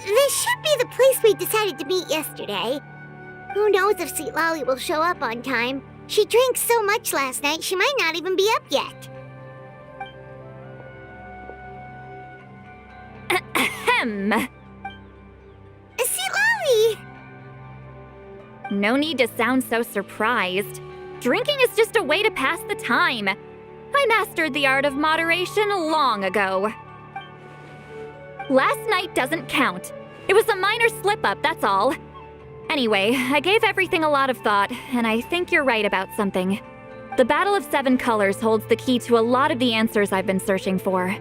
This should be the place we decided to meet yesterday. Who knows if Sweet Lolly will show up on time? She drank so much last night, she might not even be up yet. Ahem. Sweet Lolly! No need to sound so surprised. Drinking is just a way to pass the time. I mastered the art of moderation long ago. Last night doesn't count. It was a minor slip-up, that's all. Anyway, I gave everything a lot of thought, and I think you're right about something. The Battle of Seven Colors holds the key to a lot of the answers I've been searching for.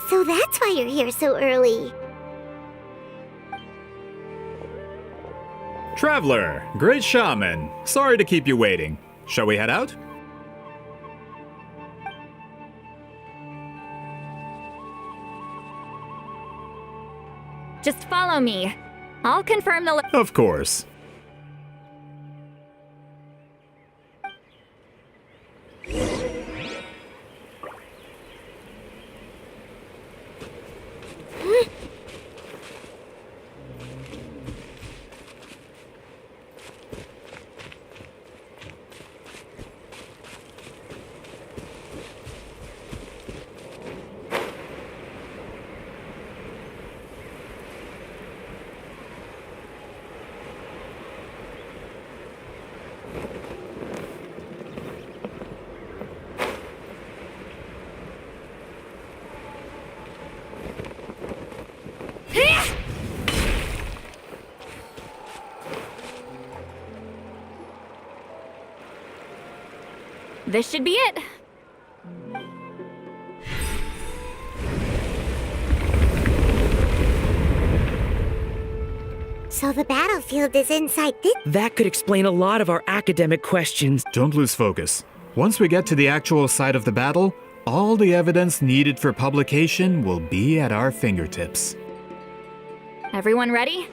So that's why you're here so early. Traveler, great shaman. Sorry to keep you waiting. Shall we head out? Just follow me. I'll confirm the Of course. This should be it. So the battlefield is inside this. That could explain a lot of our academic questions. Don't lose focus. Once we get to the actual site of the battle, all the evidence needed for publication will be at our fingertips. Everyone ready?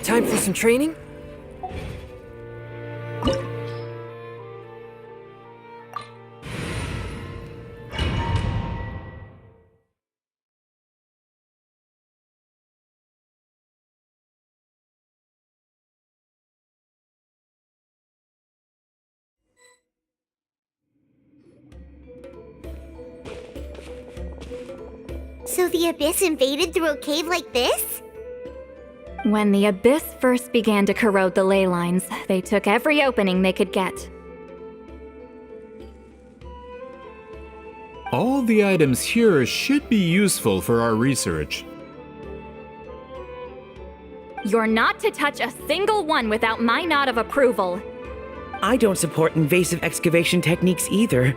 Time for some training? So the Abyss invaded through a cave like this? When the Abyss first began to corrode the ley lines, they took every opening they could get. All the items here should be useful for our research. You're not to touch a single one without my nod of approval. I don't support invasive excavation techniques either.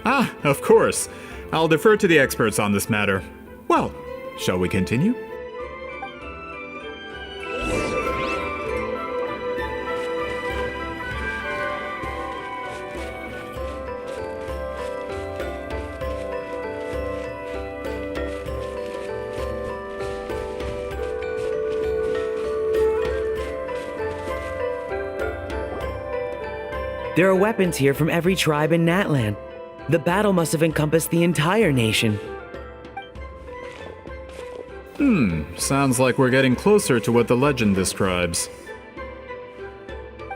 Ah, of course. I'll defer to the experts on this matter. Well, shall we continue? There are weapons here from every tribe in Natlan. The battle must have encompassed the entire nation. Sounds like we're getting closer to what the legend describes.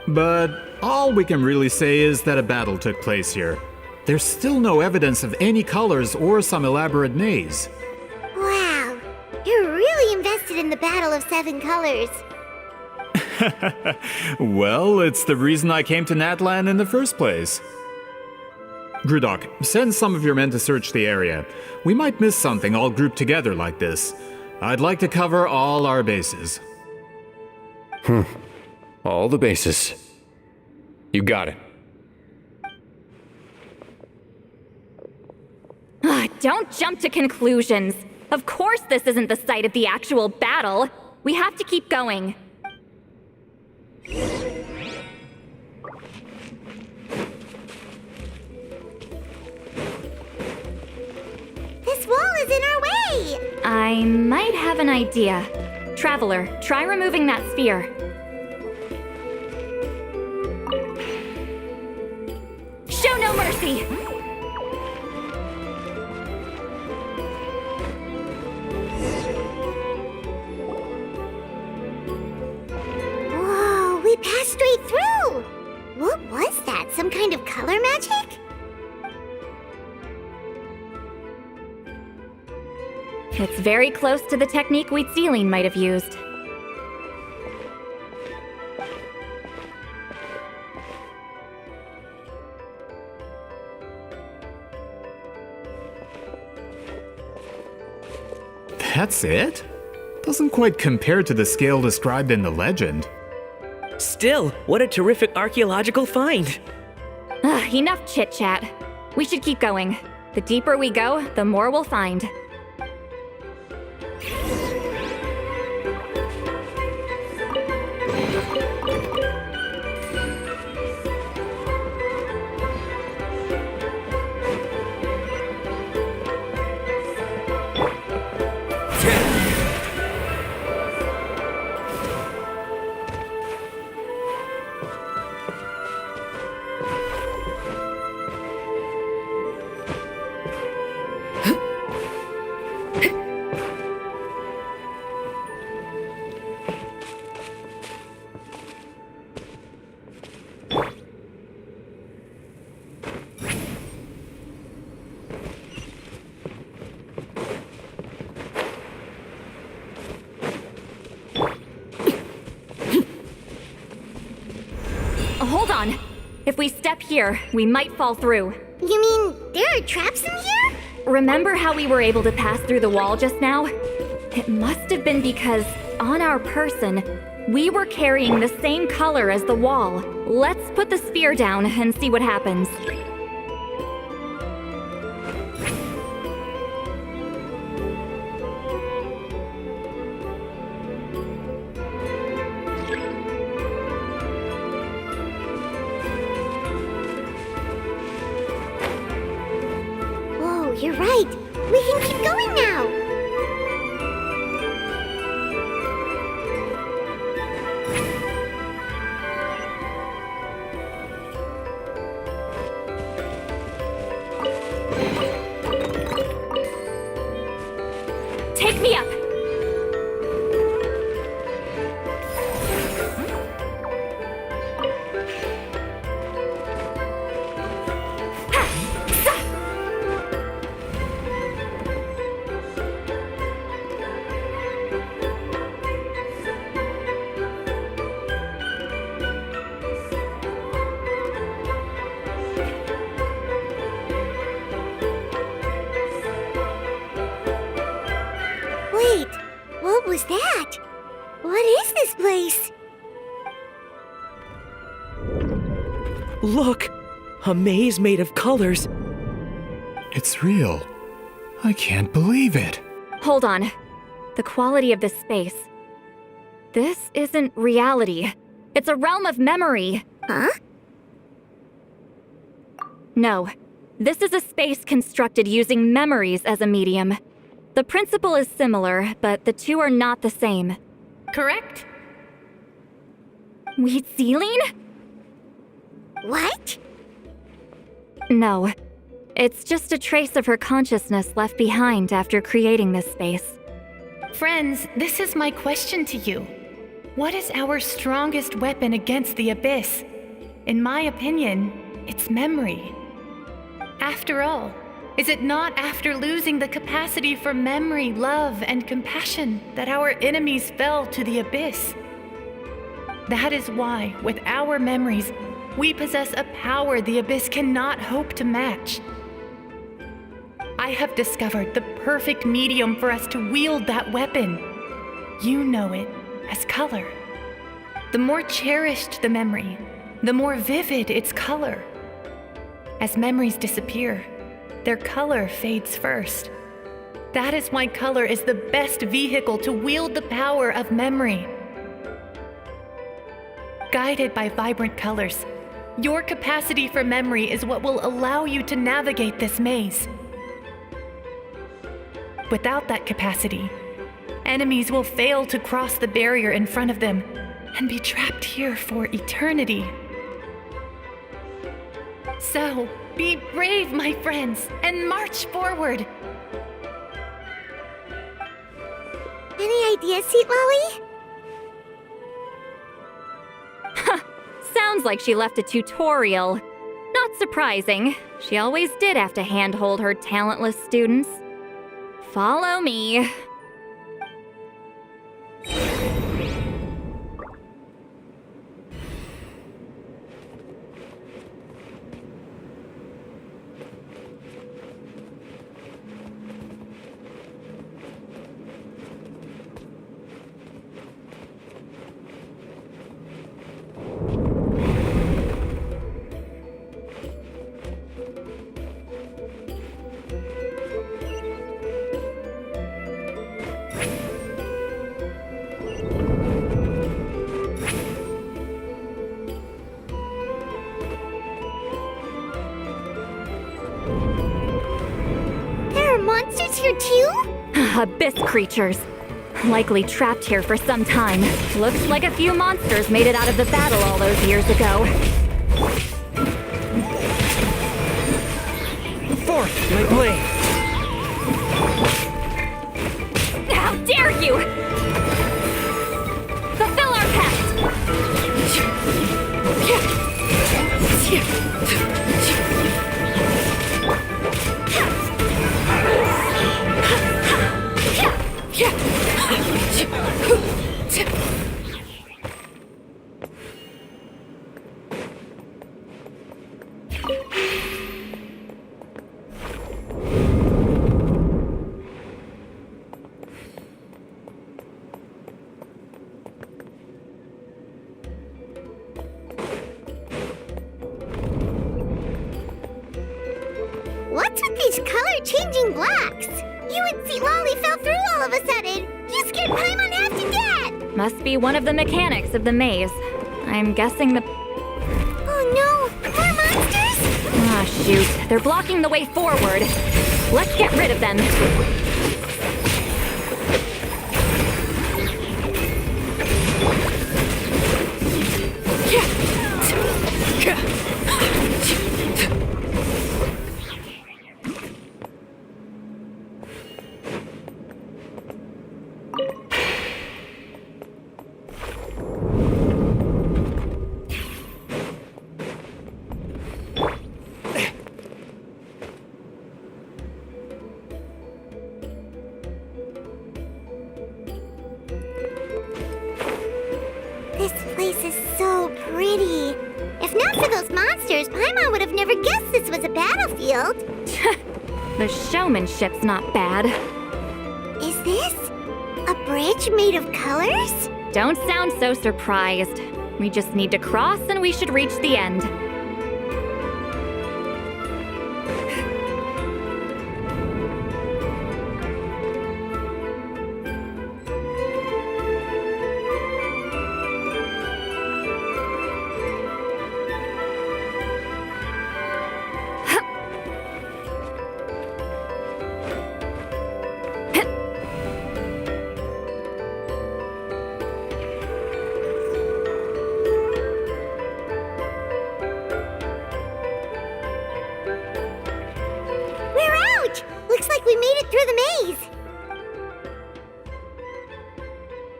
But all we can really say is that a battle took place here. There's still no evidence of any colors or some elaborate maze. Wow, you're really invested in the Battle of Seven Colors. Well, it's the reason I came to Natlan in the first place. Grudok, send some of your men to search the area. We might miss something all grouped together like this. I'd like to cover all our bases. All the bases. You got it. Don't jump to conclusions. Of course this isn't the site of the actual battle. We have to keep going. This wall is in our way! I might have an idea. Traveler, try removing that sphere. Show no mercy! Whoa, we passed straight through! What was that? Some kind of color magic? It's very close to the technique Wheatsealing might have used. That's it? Doesn't quite compare to the scale described in the legend. Still, what a terrific archaeological find! Enough chit-chat. We should keep going. The deeper we go, the more we'll find. Hold on. If we step here, we might fall through. You mean there are traps in here? Remember how we were able to pass through the wall just now? It must have been because, on our person, we were carrying the same color as the wall. Let's put the sphere down and see what happens. Whoa, you're right. We can keep going now. Take me up! Wait, what was that? What is this place? Look! A maze made of colors. It's real. I can't believe it. Hold on. The quality of this space. This isn't reality. It's a realm of memory. Huh? No. This is a space constructed using memories as a medium. The principle is similar, but the two are not the same. Correct? Wheatsealing? What? No. It's just a trace of her consciousness left behind after creating this space. Friends, this is my question to you. What is our strongest weapon against the Abyss? In my opinion, it's memory. After all, is it not after losing the capacity for memory, love, and compassion that our enemies fell to the Abyss? That is why, with our memories, we possess a power the Abyss cannot hope to match. I have discovered the perfect medium for us to wield that weapon. You know it as color. The more cherished the memory, the more vivid its color. As memories disappear, their color fades first. That is why color is the best vehicle to wield the power of memory. Guided by vibrant colors, your capacity for memory is what will allow you to navigate this maze. Without that capacity, enemies will fail to cross the barrier in front of them and be trapped here for eternity. So, be brave, my friends, and march forward. Any ideas, Sweet Lolly? Sounds like she left a tutorial. Not surprising. She always did have to handhold her talentless students. Follow me. Monsters here too? Abyss creatures. Likely trapped here for some time. Looks like a few monsters made it out of the battle all those years ago. Forth, my blade! How dare you! Fulfill our pact! What's with these color-changing blocks? You and Sweet Lolly fell through all of a sudden. You scared Paimon half to death. Must be one of the mechanics of the maze. I'm guessing the... Oh no, more monsters? Ah, shoot. They're blocking the way forward. Let's get rid of them. This place is so pretty. If not for those monsters, Paimon would have never guessed this was a battlefield. The showmanship's not bad. Is this a bridge made of colors? Don't sound so surprised. We just need to cross and we should reach the end.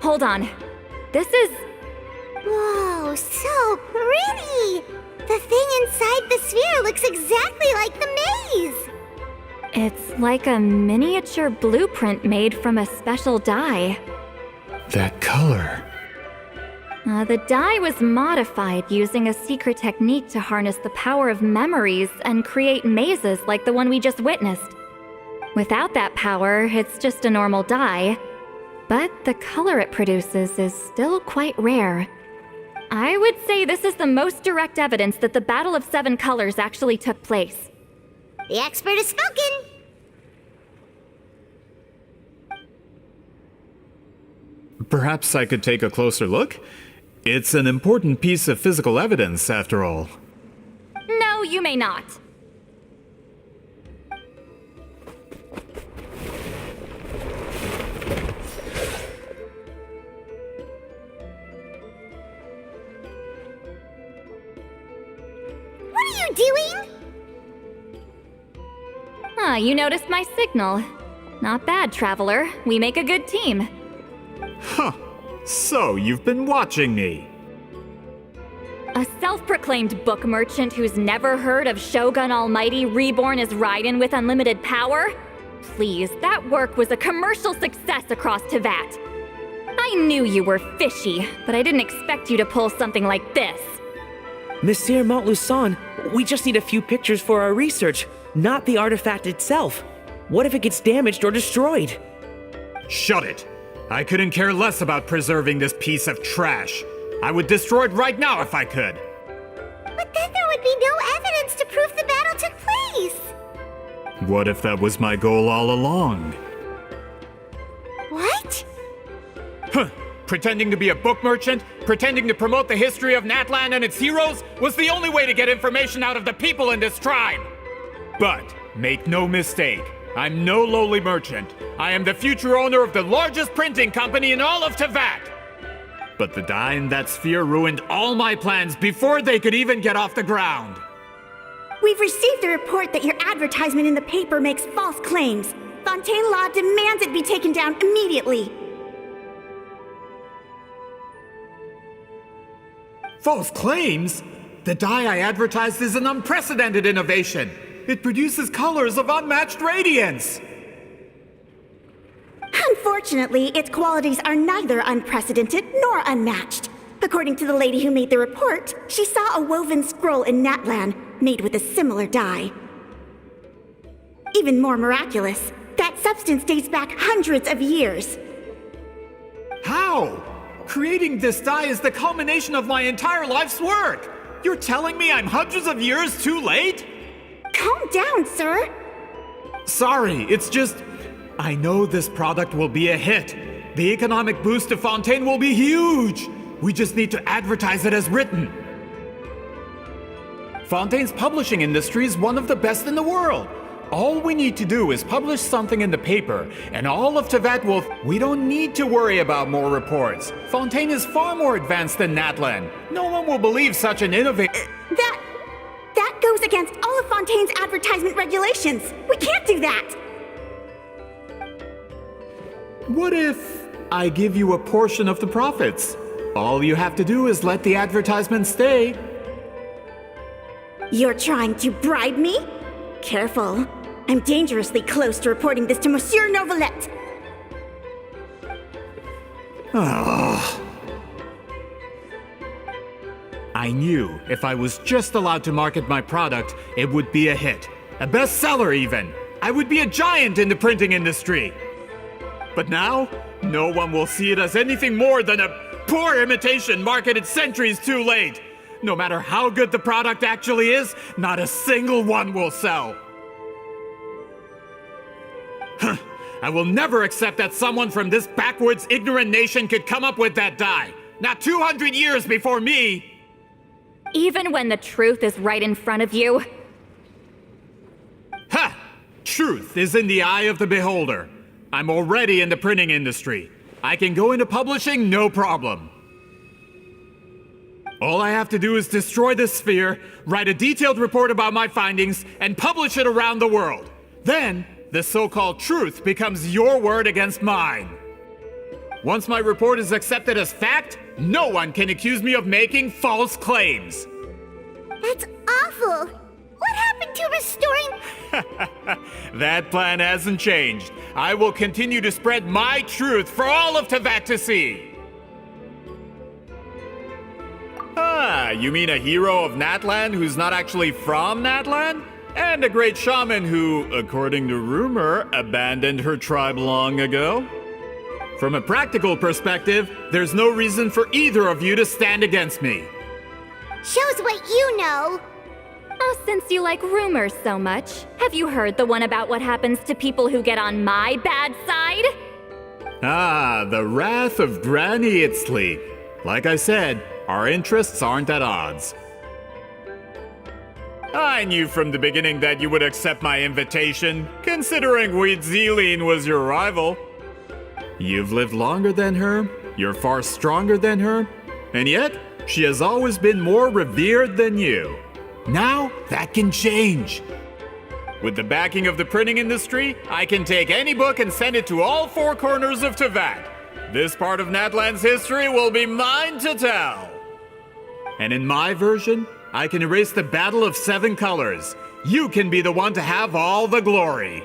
hold on. This is... Whoa, so pretty! The thing inside the sphere looks exactly like the maze! It's like a miniature blueprint made from a special dye. That color. The dye was modified using a secret technique to harness the power of memories and create mazes like the one we just witnessed. Without that power, it's just a normal dye, but the color it produces is still quite rare. I would say this is the most direct evidence that the Battle of Seven Colors actually took place. The expert has spoken! Perhaps I could take a closer look? It's an important piece of physical evidence, after all. No, you may not. What are you doing? You noticed my signal. Not bad, Traveler. We make a good team. Huh. So, you've been watching me. A self-proclaimed book merchant who's never heard of Shogun Almighty reborn as Raiden with unlimited power? Please, that work was a commercial success across Teyvat. I knew you were fishy, but I didn't expect you to pull something like this. Monsieur Montluçon, we just need a few pictures for our research, not the artifact itself. What if it gets damaged or destroyed? Shut it! I couldn't care less about preserving this piece of trash. I would destroy it right now if I could. But then there would be no evidence to prove the battle took place! What if that was my goal all along? What? Huh! Pretending to be a book merchant, pretending to promote the history of Natlan and its heroes, was the only way to get information out of the people in this tribe! But, make no mistake, I'm no lowly merchant. I am the future owner of the largest printing company in all of Teyvat! But the dye in that sphere ruined all my plans before they could even get off the ground. We've received a report that your advertisement in the paper makes false claims. Fontaine Law demands it be taken down immediately. False claims? The dye I advertised is an unprecedented innovation. It produces colors of unmatched radiance. Unfortunately, its qualities are neither unprecedented nor unmatched. According to the lady who made the report, she saw a woven scroll in Natlan made with a similar dye. Even more miraculous, that substance dates back hundreds of years. How? Creating this dye is the culmination of my entire life's work. You're telling me I'm hundreds of years too late? Calm down, sir. Sorry, it's just... I know this product will be a hit. The economic boost to Fontaine will be huge. We just need to advertise it as written. Fontaine's publishing industry is one of the best in the world. All we need to do is publish something in the paper, and all of Teyvat will... We don't need to worry about more reports. Fontaine is far more advanced than Natlan. No one will believe such an innovative... That goes against all of Fontaine's advertisement regulations. We can't do that. What if I give you a portion of the profits? All you have to do is let the advertisement stay. You're trying to bribe me? Careful. I'm dangerously close to reporting this to Monsieur Novelette. I knew if I was just allowed to market my product, it would be a hit. A bestseller even. I would be a giant in the printing industry. But now, no one will see it as anything more than a poor imitation marketed centuries too late. No matter how good the product actually is, not a single one will sell. I will never accept that someone from this backwoods, ignorant nation could come up with that dye. Not 200 years before me! Even when the truth is right in front of you? Ha! Truth is in the eye of the beholder. I'm already in the printing industry. I can go into publishing, no problem. All I have to do is destroy this sphere, write a detailed report about my findings, and publish it around the world. Then, the so-called truth becomes your word against mine. Once my report is accepted as fact, no one can accuse me of making false claims. That's awful. What happened to restoring... That plan hasn't changed. I will continue to spread my truth for all of Tevat to see. Ah, you mean a hero of Natlan who's not actually from Natlan? And a great shaman who, according to rumor, abandoned her tribe long ago? From a practical perspective, there's no reason for either of you to stand against me. Shows what you know. Oh, since you like rumors so much, have you heard the one about what happens to people who get on my bad side? Ah, the wrath of Granny Itzli. Like I said, our interests aren't at odds. I knew from the beginning that you would accept my invitation, considering Weedzeline was your rival. You've lived longer than her, you're far stronger than her, and yet, she has always been more revered than you. Now, that can change. With the backing of the printing industry, I can take any book and send it to all four corners of Tevat. This part of Natlan's history will be mine to tell. And in my version, I can erase the Battle of Seven Colors. You can be the one to have all the glory.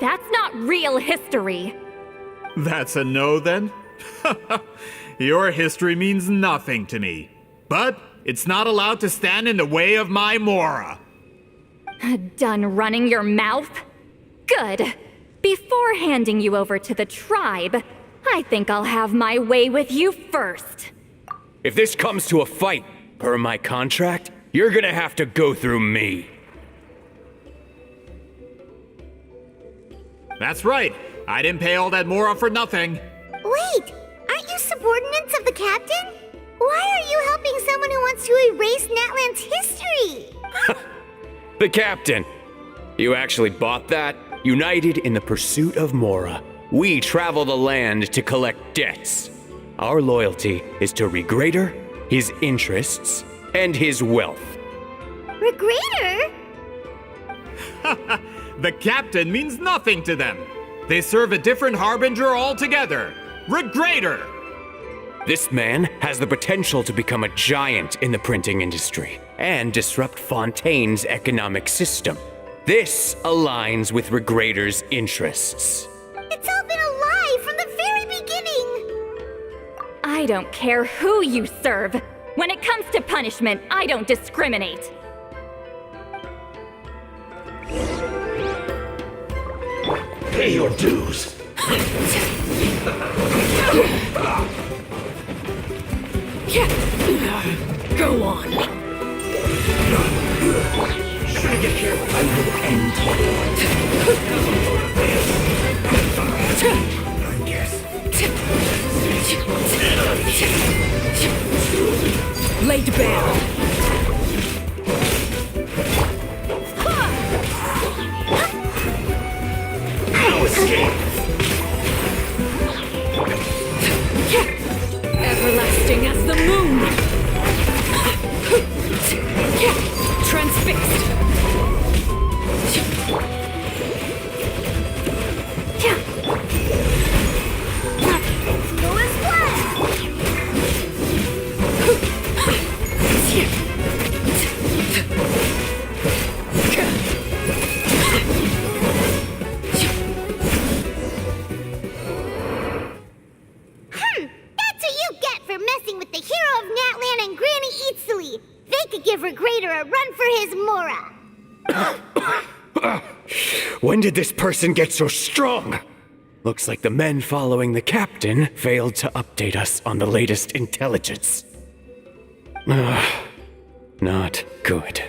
That's not real history. That's a no, then? Your history means nothing to me. But it's not allowed to stand in the way of my Mora. Done running your mouth? Good. Before handing you over to the tribe, I think I'll have my way with you first. If this comes to a fight, per my contract, you're gonna have to go through me. That's right. I didn't pay all that Mora for nothing. Wait, aren't you subordinates of the captain? Why are you helping someone who wants to erase Natlan's history? The captain. You actually bought that? United in the pursuit of Mora, we travel the land to collect debts. Our loyalty is to Regrader, his interests, and his wealth. Regrader? The captain means nothing to them. They serve a different harbinger altogether. Regrader! This man has the potential to become a giant in the printing industry and disrupt Fontaine's economic system. This aligns with Regrader's interests. It's all been a lie from the very beginning. I don't care who you serve. When it comes to punishment, I don't discriminate. Pay your dues. Go on. Should get careful. I will end I guess. Laid bare. No escape. Everlasting as the moon. Transfixed. Go as planned. That's what you get for messing with the hero of Natlan and Granny Itzli. They could give Regrader a run for his Mora. When did this person get so strong? Looks like the men following the captain failed to update us on the latest intelligence. Not good.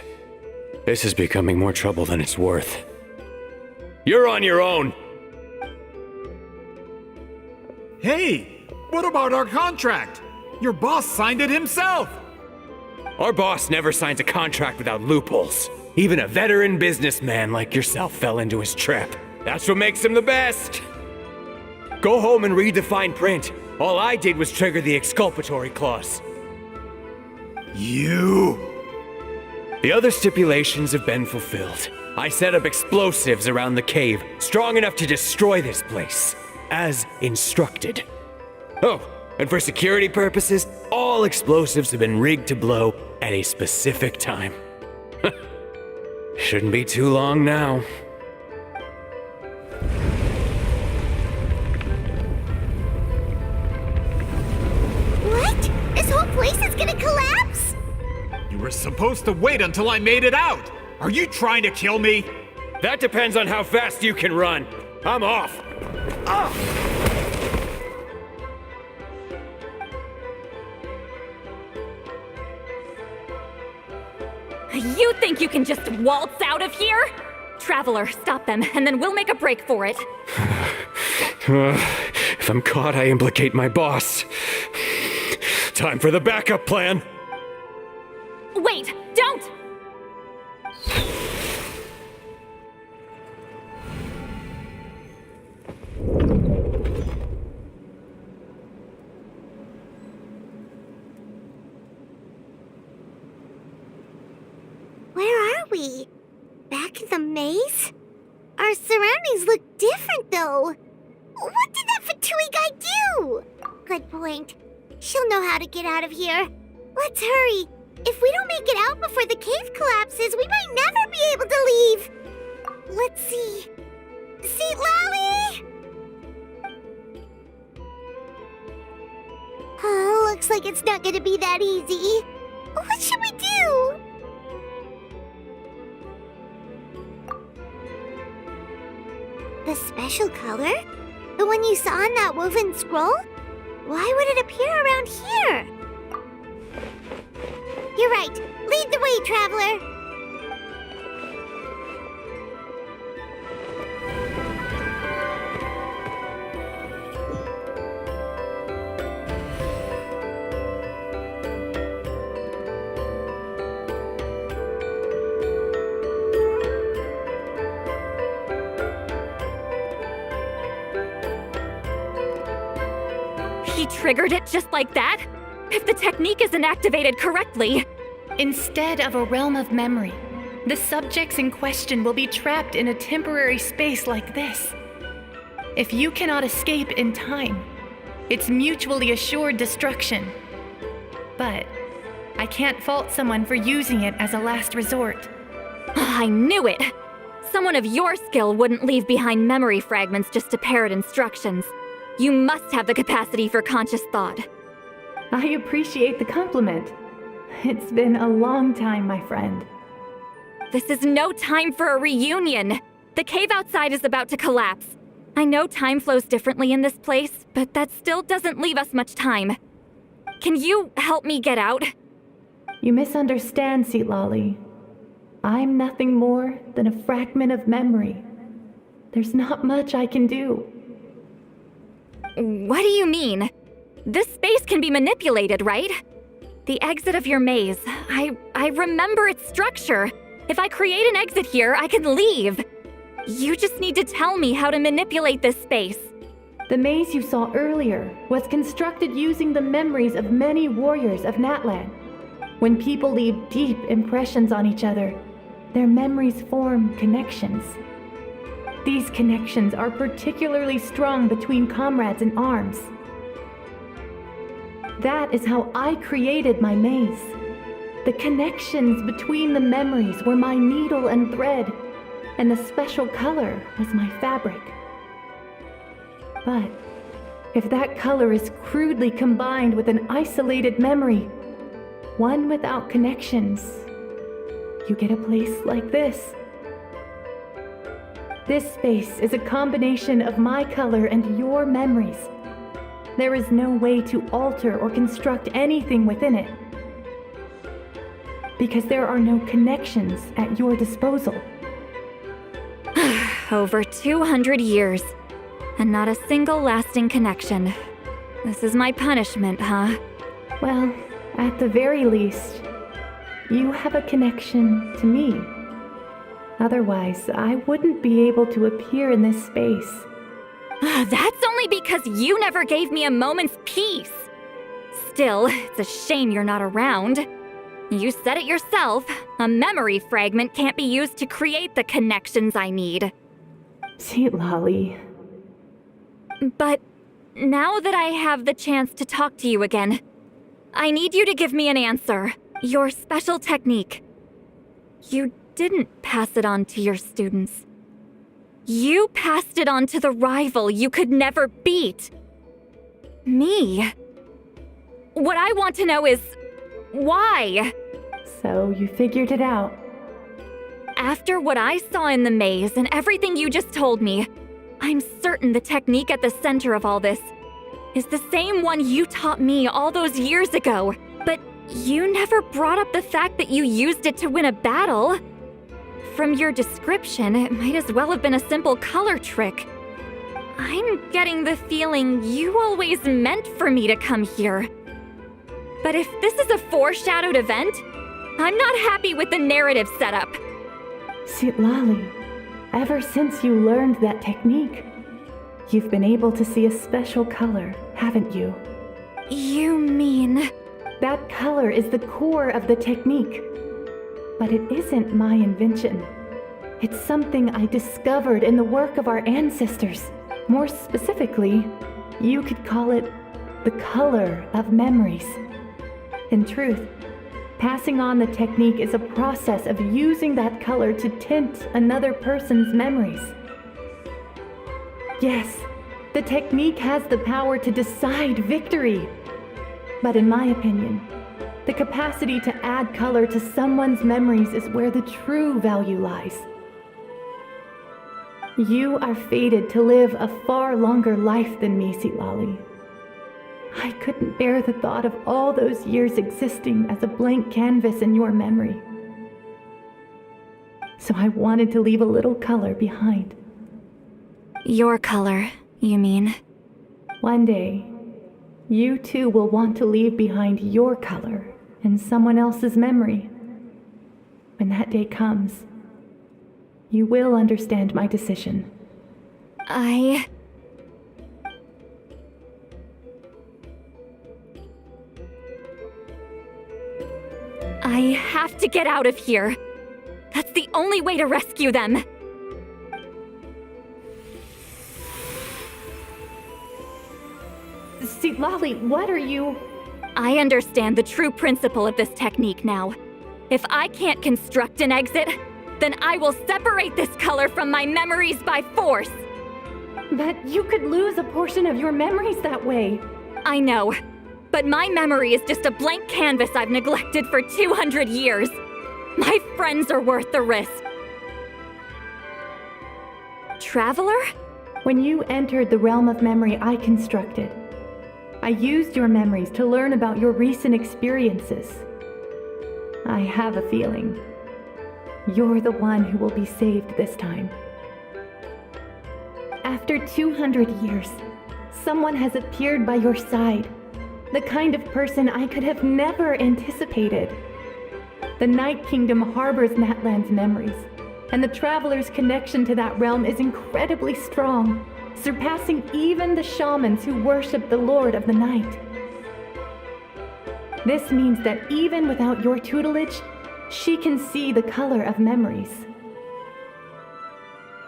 This is becoming more trouble than it's worth. You're on your own! Hey, what about our contract? Your boss signed it himself. Our boss never signs a contract without loopholes. Even a veteran businessman like yourself fell into his trap. That's what makes him the best. Go home and read the fine print. All I did was trigger the exculpatory clause. You... The other stipulations have been fulfilled. I set up explosives around the cave, strong enough to destroy this place, as instructed. Oh, and for security purposes, all explosives have been rigged to blow at a specific time. Shouldn't be too long now. What? This whole place is gonna collapse? You were supposed to wait until I made it out! Are you trying to kill me? That depends on how fast you can run. I'm off. You think you can just waltz out of here? Traveler, stop them, and then we'll make a break for it. If I'm caught, I implicate my boss. Time for the backup plan. Wait, don't! Where are we? Back in the maze? Our surroundings look different, though. What did that Fatui guy do? Good point. She'll know how to get out of here. Let's hurry. If we don't make it out before the cave collapses, we might never be able to leave. Let's see. Seat Lally? Oh, looks like it's not gonna be that easy. What should we do? The special color? The one you saw in that woven scroll? Why would it appear around here? You're right. Lead the way, traveler. He triggered it just like that? If the technique isn't activated correctly. Instead of a realm of memory, the subjects in question will be trapped in a temporary space like this. If you cannot escape in time, it's mutually assured destruction. But I can't fault someone for using it as a last resort. I knew it! Someone of your skill wouldn't leave behind memory fragments just to parrot instructions. You must have the capacity for conscious thought. I appreciate the compliment. It's been a long time, my friend. This is no time for a reunion. The cave outside is about to collapse. I know time flows differently in this place, but that still doesn't leave us much time. Can you help me get out? You misunderstand, Seatlali. I'm nothing more than a fragment of memory. There's not much I can do. What do you mean? This space can be manipulated, right? The exit of your maze. I remember its structure. If I create an exit here, I can leave. You just need to tell me how to manipulate this space. The maze you saw earlier was constructed using the memories of many warriors of Natlan. When people leave deep impressions on each other, their memories form connections. These connections are particularly strong between comrades in arms. That is how I created my maze. The connections between the memories were my needle and thread, and the special color was my fabric. But if that color is crudely combined with an isolated memory, one without connections, you get a place like this. This space is a combination of my color and your memories. There is no way to alter or construct anything within it, because there are no connections at your disposal. Over 200 years, and not a single lasting connection. This is my punishment, huh? Well, at the very least, you have a connection to me. Otherwise, I wouldn't be able to appear in this space. That's only because you never gave me a moment's peace. Still, it's a shame you're not around. You said it yourself. A memory fragment can't be used to create the connections I need. Seatlali. But now that I have the chance to talk to you again, I need you to give me an answer. Your special technique. You didn't pass it on to your students. You passed it on to the rival you could never beat. Me. What I want to know is, why? So you figured it out. After what I saw in the maze and everything you just told me, I'm certain the technique at the center of all this is the same one you taught me all those years ago. But you never brought up the fact that you used it to win a battle. From your description, it might as well have been a simple color trick. I'm getting the feeling you always meant for me to come here. But if this is a foreshadowed event, I'm not happy with the narrative setup. Citlali, ever since you learned that technique, you've been able to see a special color, haven't you? You mean... That color is the core of the technique. But it isn't my invention. It's something I discovered in the work of our ancestors. More specifically, you could call it the color of memories. In truth, passing on the technique is a process of using that color to tint another person's memories. Yes, the technique has the power to decide victory. But in my opinion, the capacity to add color to someone's memories is where the true value lies. You are fated to live a far longer life than me, Citlali. I couldn't bear the thought of all those years existing as a blank canvas in your memory. So I wanted to leave a little color behind. Your color, you mean? One day, you too will want to leave behind your color in someone else's memory. When that day comes, you will understand my decision. I have to get out of here. That's the only way to rescue them. Citlali, what are you... I understand the true principle of this technique now. If I can't construct an exit, then I will separate this color from my memories by force. But you could lose a portion of your memories that way. I know, but my memory is just a blank canvas I've neglected for 200 years. My friends are worth the risk. Traveler? When you entered the realm of memory I constructed, I used your memories to learn about your recent experiences. I have a feeling you're the one who will be saved this time. After 200 years, someone has appeared by your side, the kind of person I could have never anticipated. The Night Kingdom harbors Natlan's memories, and the Traveler's connection to that realm is incredibly strong, surpassing even the shamans who worship the Lord of the Night. This means that even without your tutelage, she can see the color of memories.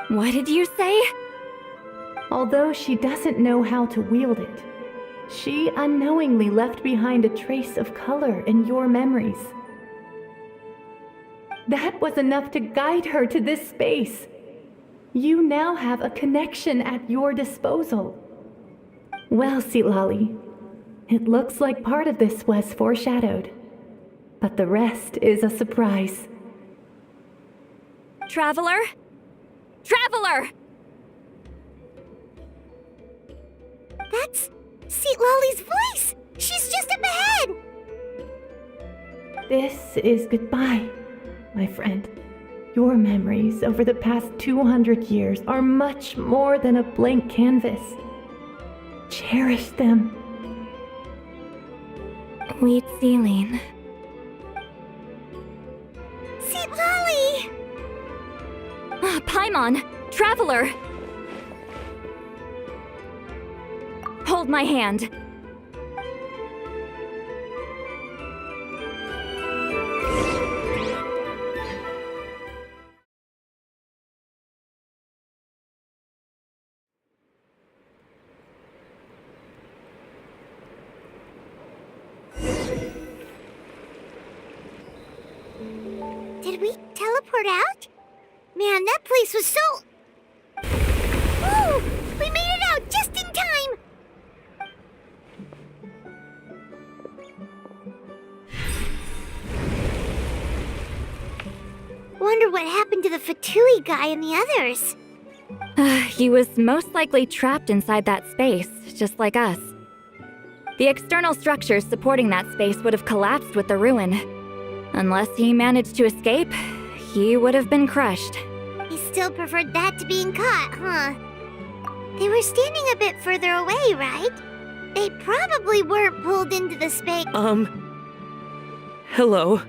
What did you say? Although she doesn't know how to wield it, she unknowingly left behind a trace of color in your memories. That was enough to guide her to this space. You now have a connection at your disposal. Well, Citlali, it looks like part of this was foreshadowed, but the rest is a surprise. Traveler? Traveler! That's Citlali's voice! She's just up ahead! This is goodbye, my friend. Your memories over the past 200 years are much more than a blank canvas. Cherish them. Wheat ceiling. Citlali! Paimon! Traveler! Hold my hand. Did we teleport out? Man, that place was so... Whoa! We made it out just in time! Wonder what happened to the Fatui guy and the others. He was most likely trapped inside that space, just like us. The external structures supporting that space would have collapsed with the ruin. Unless he managed to escape, he would have been crushed. He still preferred that to being caught, huh? They were standing a bit further away, right? They probably weren't pulled into the space. Hello?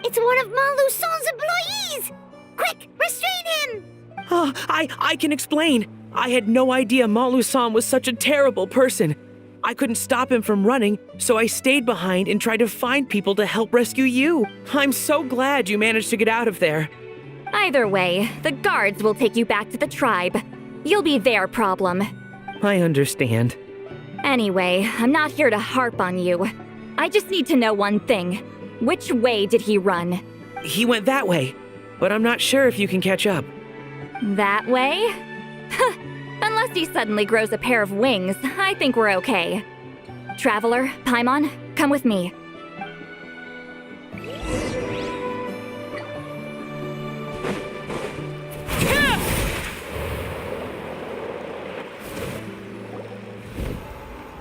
It's one of Maluson's employees! Quick, restrain him! Oh, I can explain. I had no idea Malu-san was such a terrible person. I couldn't stop him from running, so I stayed behind and tried to find people to help rescue you. I'm so glad you managed to get out of there. Either way, the guards will take you back to the tribe. You'll be their problem. I understand. Anyway, I'm not here to harp on you. I just need to know one thing. Which way did he run? He went that way, but I'm not sure if you can catch up. That way? Unless he suddenly grows a pair of wings, I think we're okay. Traveler, Paimon, come with me.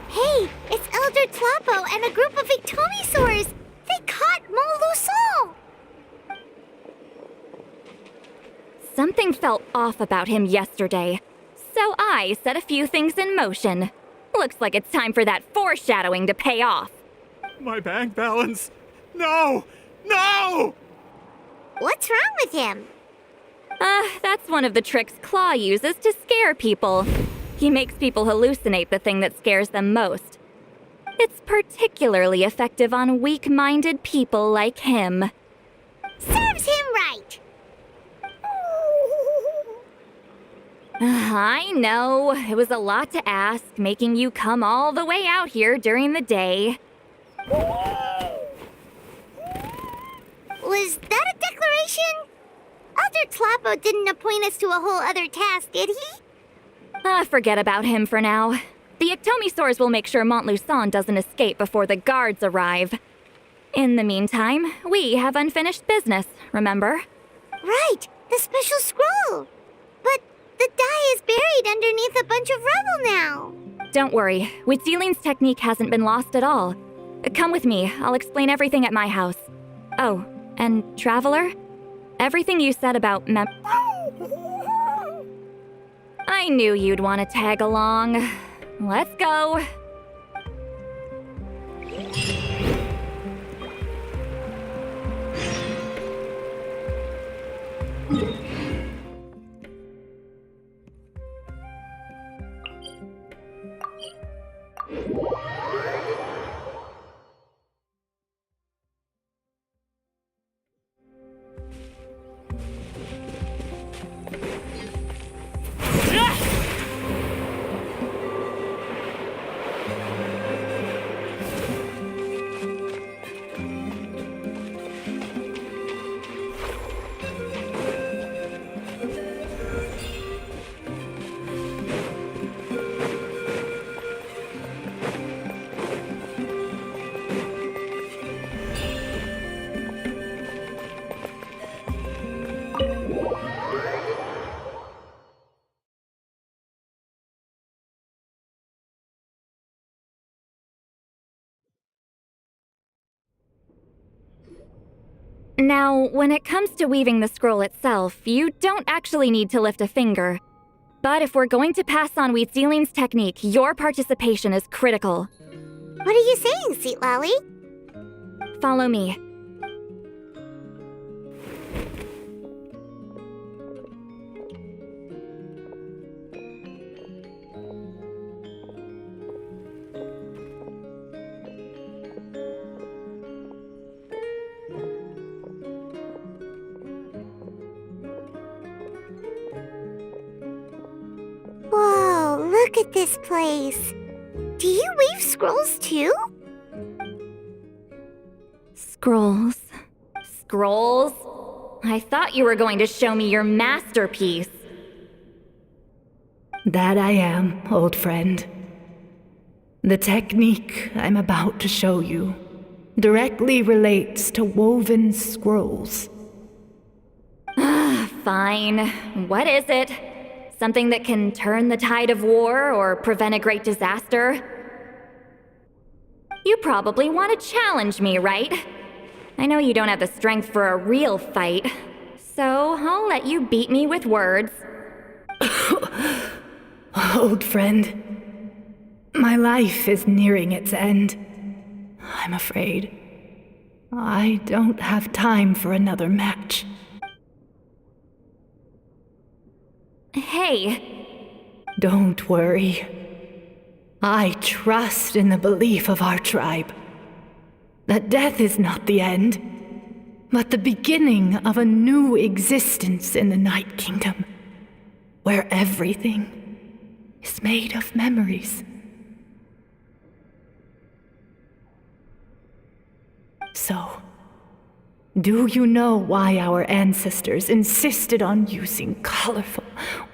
Hey, it's Elder Tlapo and a group of Victomisaurs! They caught Maluson! Something felt off about him yesterday, so I set a few things in motion. Looks like it's time for that foreshadowing to pay off. My bank balance. No! No! What's wrong with him? That's one of the tricks Claw uses to scare people. He makes people hallucinate the thing that scares them most. It's particularly effective on weak-minded people like him. Serves him right! I know, it was a lot to ask, making you come all the way out here during the day. Was that a declaration? Elder Tlapo didn't appoint us to a whole other task, did he? Forget about him for now. The Ectomisaurs will make sure Montluçon doesn't escape before the guards arrive. In the meantime, we have unfinished business, remember? Right, the special scroll! But the die is buried underneath a bunch of rubble now. Don't worry, Witziling's technique hasn't been lost at all. Come with me, I'll explain everything at my house. Oh, and Traveler? Everything you said about I knew you'd want to tag along. Let's go. Now, when it comes to weaving the scroll itself, you don't actually need to lift a finger. But if we're going to pass on Witziling's technique, your participation is critical. What are you saying, Sweet Lolly? Follow me. Whoa, look at this place. Do you weave scrolls too? Scrolls. Scrolls? I thought you were going to show me your masterpiece. That I am, old friend. The technique I'm about to show you directly relates to woven scrolls. Fine. What is it? Something that can turn the tide of war or prevent a great disaster? You probably want to challenge me, right? I know you don't have the strength for a real fight, so I'll let you beat me with words. Old friend, my life is nearing its end. I'm afraid I don't have time for another match. Hey. Don't worry. I trust in the belief of our tribe that death is not the end, but the beginning of a new existence in the Night Kingdom, where everything is made of memories. So, do you know why our ancestors insisted on using colorful,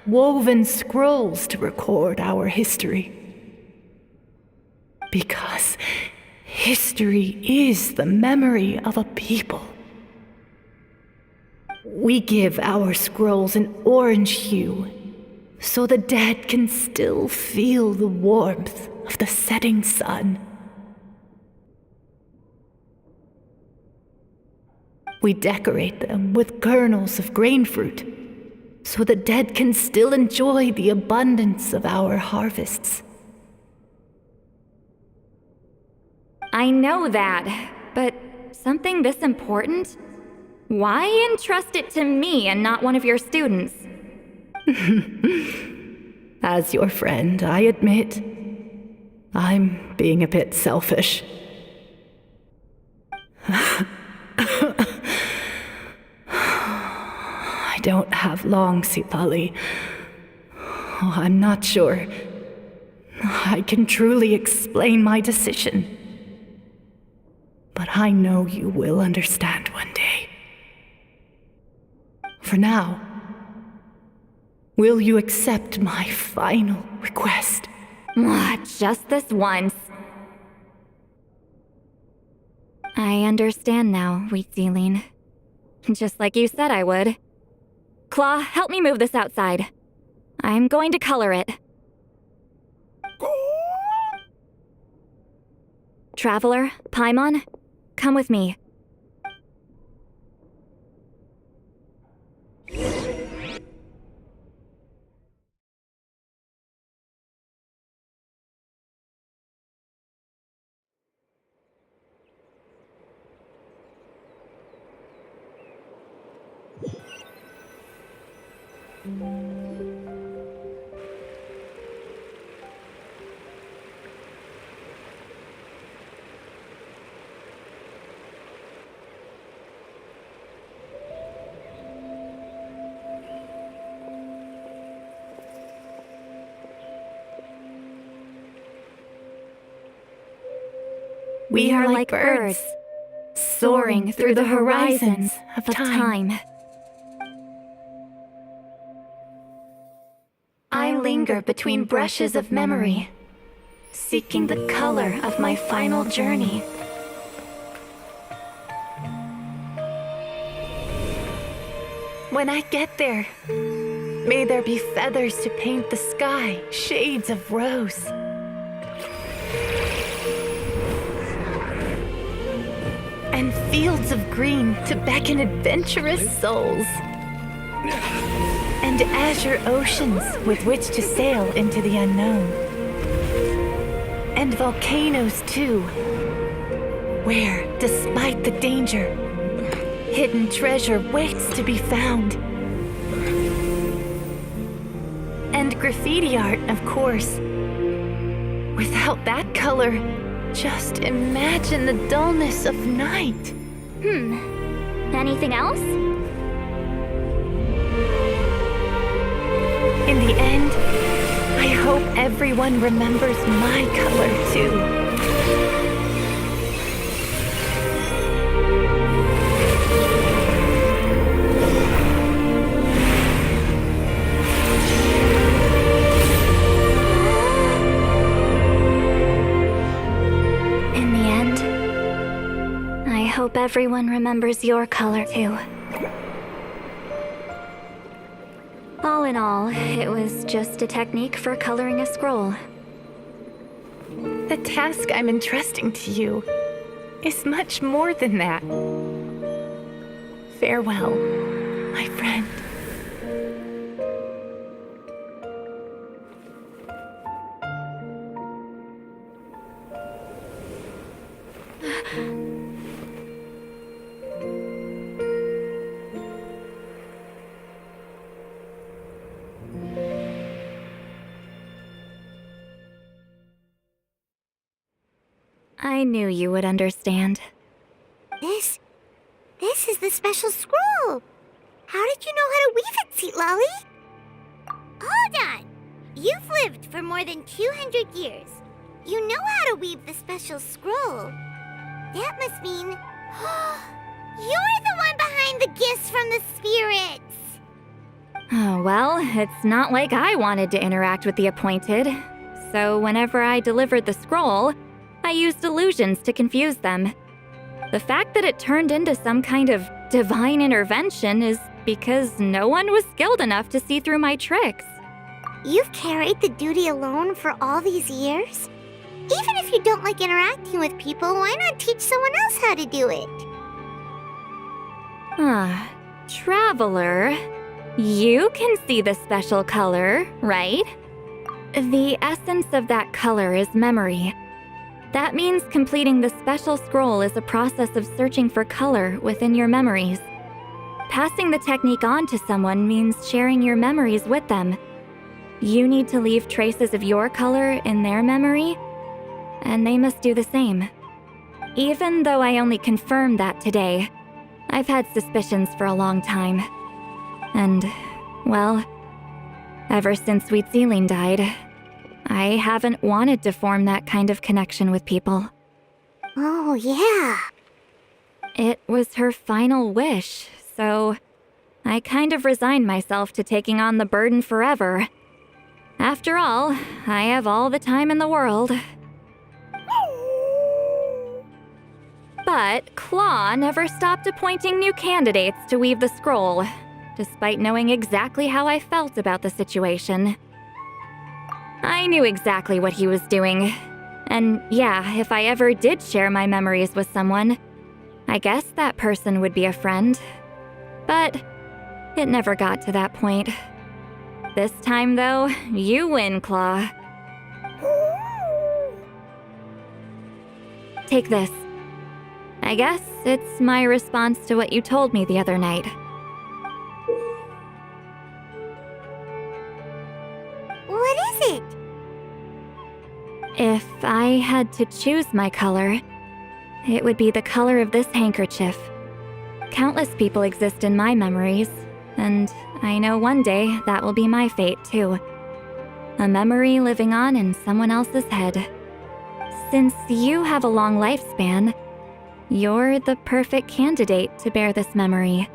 woven scrolls to record our history? Because history is the memory of a people. We give our scrolls an orange hue, so the dead can still feel the warmth of the setting sun. We decorate them with kernels of grain fruit, so the dead can still enjoy the abundance of our harvests. I know that, but something this important? Why entrust it to me and not one of your students? As your friend, I admit, I'm being a bit selfish. I don't have long, Sipali. Oh, I'm not sure I can truly explain my decision. But I know you will understand one day. For now, will you accept my final request? Just this once. I understand now, Wheat Zealine. Just like you said I would. Claw, help me move this outside. I'm going to color it. Traveler, Paimon, come with me. We are like birds, soaring through the horizons of time. I linger between brushes of memory, seeking the color of my final journey. When I get there, may there be feathers to paint the sky, shades of rose. And fields of green to beckon adventurous souls. And azure oceans with which to sail into the unknown. And volcanoes too, where, despite the danger, hidden treasure waits to be found. And graffiti art, of course. Without that color, just imagine the dullness of night. Anything else? In the end, I hope everyone remembers my color too. everyone remembers your color too. All in all, it was just a technique for coloring a scroll. The task I'm entrusting to you is much more than that. Farewell, my friend. I knew you would understand. This is the special scroll. How did you know how to weave it, Seat Lolly? Hold on. You've lived for more than 200 years. You know how to weave the special scroll. That must mean you're the one behind the gifts from the spirits. Oh, well, it's not like I wanted to interact with the appointed. So whenever I delivered the scroll, I used illusions to confuse them. The fact that it turned into some kind of divine intervention is because no one was skilled enough to see through my tricks. You've carried the duty alone for all these years? Even if you don't like interacting with people, why not teach someone else how to do it? Traveler, you can see the special color, right? The essence of that color is memory. That means completing the special scroll is a process of searching for color within your memories. Passing the technique on to someone means sharing your memories with them. You need to leave traces of your color in their memory, and they must do the same. Even though I only confirmed that today, I've had suspicions for a long time. And, well, ever since Sweet Celine died, I haven't wanted to form that kind of connection with people. Oh, yeah. It was her final wish, so I kind of resigned myself to taking on the burden forever. After all, I have all the time in the world. But Claw never stopped appointing new candidates to weave the scroll, despite knowing exactly how I felt about the situation. I knew exactly what he was doing. And yeah, if I ever did share my memories with someone, I guess that person would be a friend. But it never got to that point. This time, though, you win, Claw. Take this. I guess it's my response to what you told me the other night. What is it? If I had to choose my color, it would be the color of this handkerchief. Countless people exist in my memories, and I know one day that will be my fate too. A memory living on in someone else's head. Since you have a long lifespan, you're the perfect candidate to bear this memory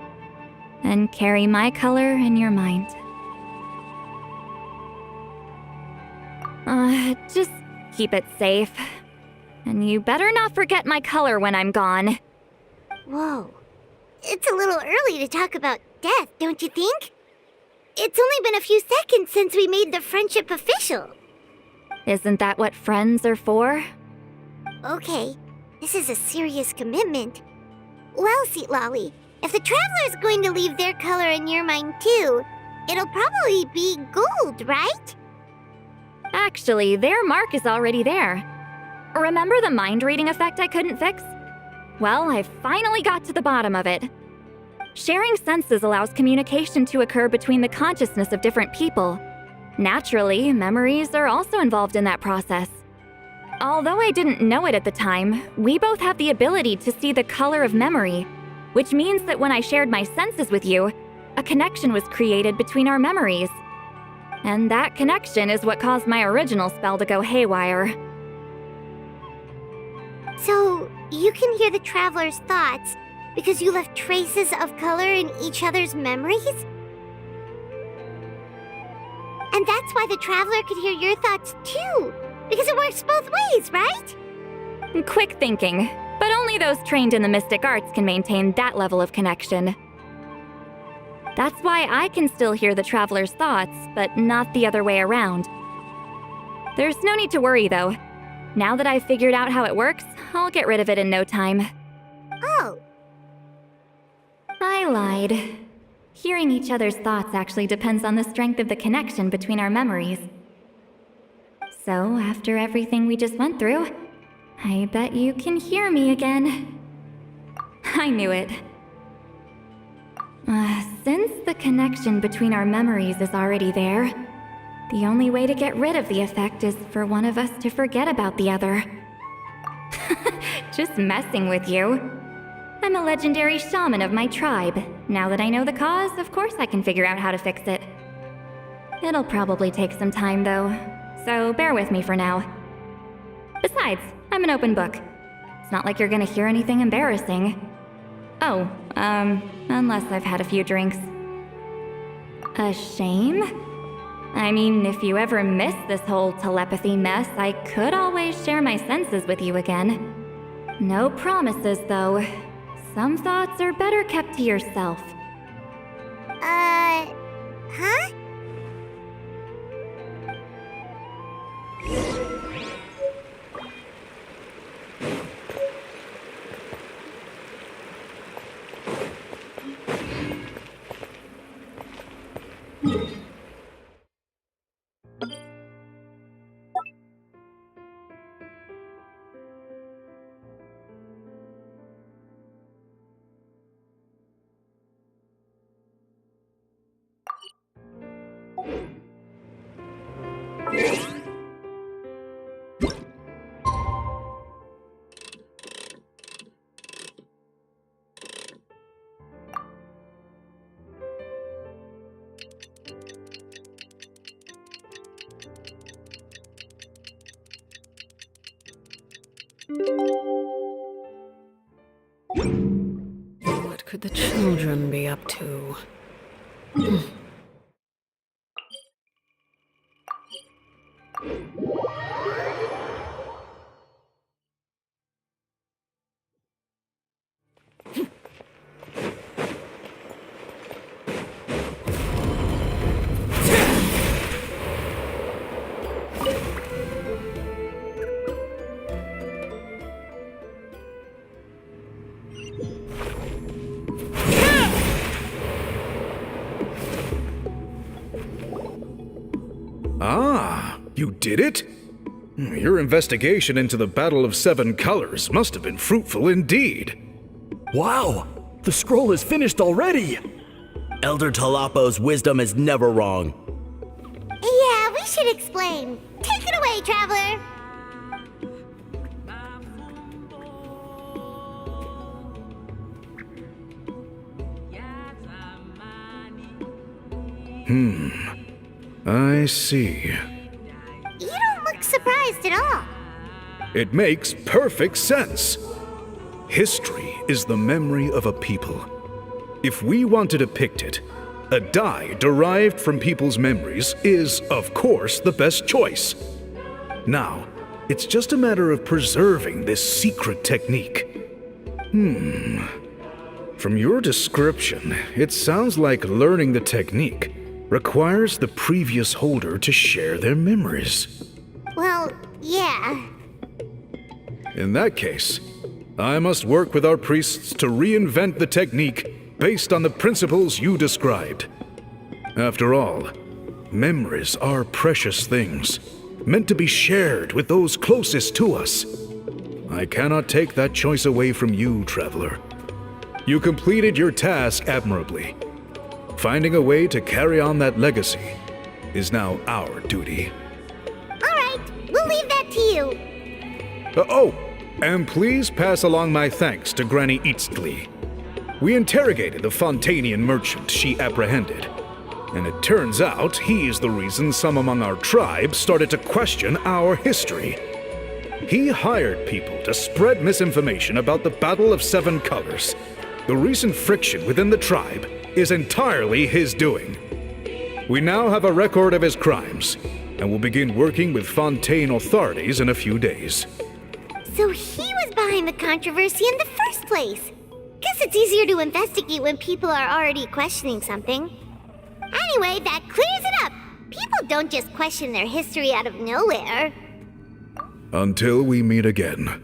and carry my color in your mind. Just keep it safe. And you better not forget my color when I'm gone. Whoa. It's a little early to talk about death, don't you think? It's only been a few seconds since we made the friendship official. Isn't that what friends are for? Okay, this is a serious commitment. Well, Seat Lolly, if the Traveler's going to leave their color in your mind too, it'll probably be gold, right? Actually, their mark is already there. Remember the mind reading effect I couldn't fix? Well, I finally got to the bottom of it. Sharing senses allows communication to occur between the consciousness of different people. Naturally, memories are also involved in that process. Although I didn't know it at the time, we both have the ability to see the color of memory, which means that when I shared my senses with you, a connection was created between our memories. And that connection is what caused my original spell to go haywire. So, you can hear the Traveler's thoughts because you left traces of color in each other's memories? And that's why the Traveler could hear your thoughts too, because it works both ways, right? Quick thinking, but only Only those trained in the mystic arts can maintain that level of connection. That's why I can still hear the traveler's thoughts, but not the other way around. There's no need to worry, though. Now that I've figured out how it works, I'll get rid of it in no time. Oh, I lied. Hearing each other's thoughts actually depends on the strength of the connection between our memories. So, after everything we just went through, I bet you can hear me again. I knew it. Since the connection between our memories is already there, the only way to get rid of the effect is for one of us to forget about the other. Just messing with you. I'm a legendary shaman of my tribe. Now that I know the cause, of course I can figure out how to fix it. It'll probably take some time, though, so bear with me for now. Besides, I'm an open book. It's not like you're gonna hear anything embarrassing. Oh, unless I've had a few drinks. A shame? I mean, if you ever miss this whole telepathy mess, I could always share my senses with you again. No promises, though. Some thoughts are better kept to yourself. Huh? What could the children be up to? Ah, you did it? Your investigation into the Battle of Seven Colors must have been fruitful indeed. Wow! The scroll is finished already! Elder Talapo's wisdom is never wrong. Yeah, we should explain. Take it away, traveler. I see. You don't look surprised at all. It makes perfect sense. History is the memory of a people. If we want to depict it, a die derived from people's memories is, of course, the best choice. Now, it's just a matter of preserving this secret technique. From your description, it sounds like learning the technique requires the previous holder to share their memories. Well, yeah. In that case, I must work with our priests to reinvent the technique based on the principles you described. After all, memories are precious things, meant to be shared with those closest to us. I cannot take that choice away from you, traveler. You completed your task admirably. Finding a way to carry on that legacy is now our duty. All right, we'll leave that to you. And please pass along my thanks to Granny Eastly. We interrogated the Fontanian merchant she apprehended, and it turns out he is the reason some among our tribe started to question our history. He hired people to spread misinformation about the Battle of Seven Colors. The recent friction within the tribe is entirely his doing. We now have a record of his crimes, and will begin working with Fontaine authorities in a few days. So he was behind behind the controversy in the first place. Guess it's easier to investigate when people are already questioning something. Anyway, that clears it up. People don't just question their history out of nowhere. Until we meet again.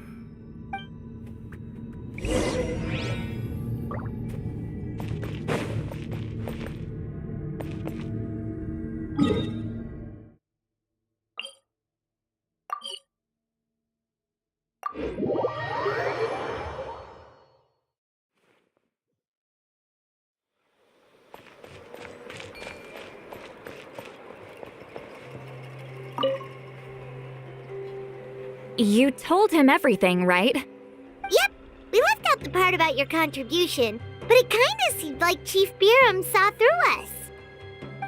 You told him everything, right? Yep, we left out the part about your contribution, but it kinda seemed like Chief Biram saw through us.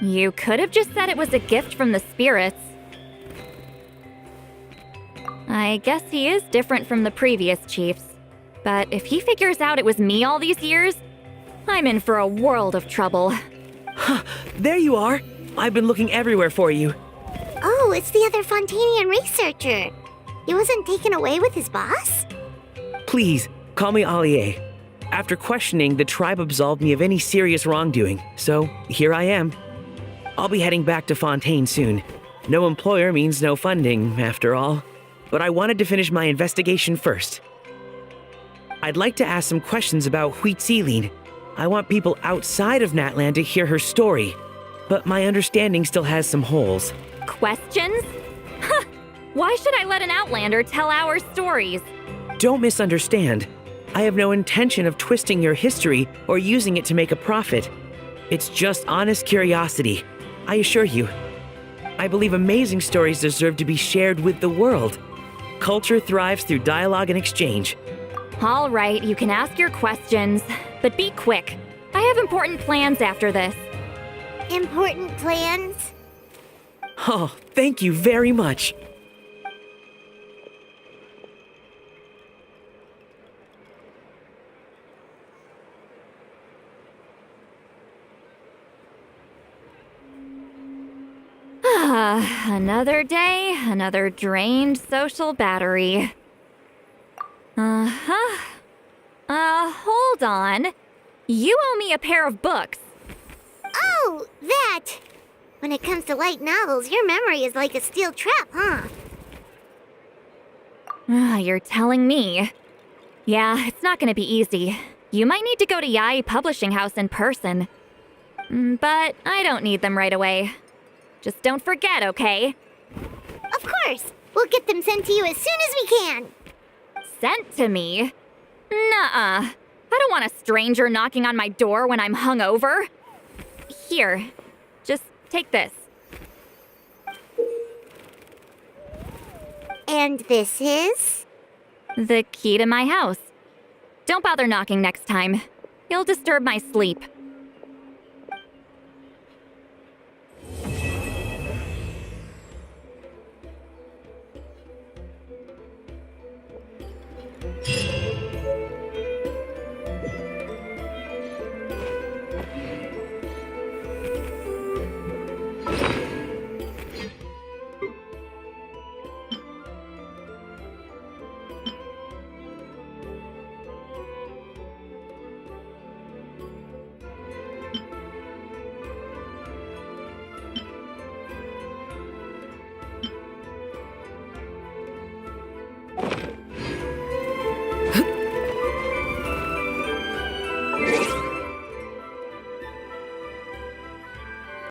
You could have just said it was a gift from the spirits. I guess he is different from the previous chiefs. But if he figures out it was me all these years, I'm in for a world of trouble. There you are. I've been looking everywhere for you. Oh, it's the other Fontanian researcher. He wasn't taken away with his boss? Please, call me Allier. After questioning, the tribe absolved me of any serious wrongdoing, so here I am. I'll be heading back to Fontaine soon. No employer means no funding, after all. But I wanted to finish my investigation first. I'd like to ask some questions about Huitziline. I want people outside of Natlan to hear her story, but my understanding still has some holes. Questions? Huh! Why should I let an Outlander tell our stories? Don't misunderstand. I have no intention of twisting your history or using it to make a profit. It's just honest curiosity, I assure you. I believe amazing stories deserve to be shared with the world. Culture thrives through dialogue and exchange. All right, you can ask your questions, but be quick. I have important plans after this. Important plans? Oh, thank you very much. Another day, another drained social battery. Hold on. You owe me a pair of books. Oh, that! When it comes to light novels, your memory is like a steel trap, huh? You're telling me. Yeah, it's not gonna be easy. You might need to go to Yai Publishing House in person. But I don't need them right away. Just don't forget, okay? Of course! We'll get them sent to you as soon as we can! Sent to me? Nuh-uh. I don't want a stranger knocking on my door when I'm hungover. Here, just take this. And this is? The key to my house. Don't bother knocking next time. You'll disturb my sleep.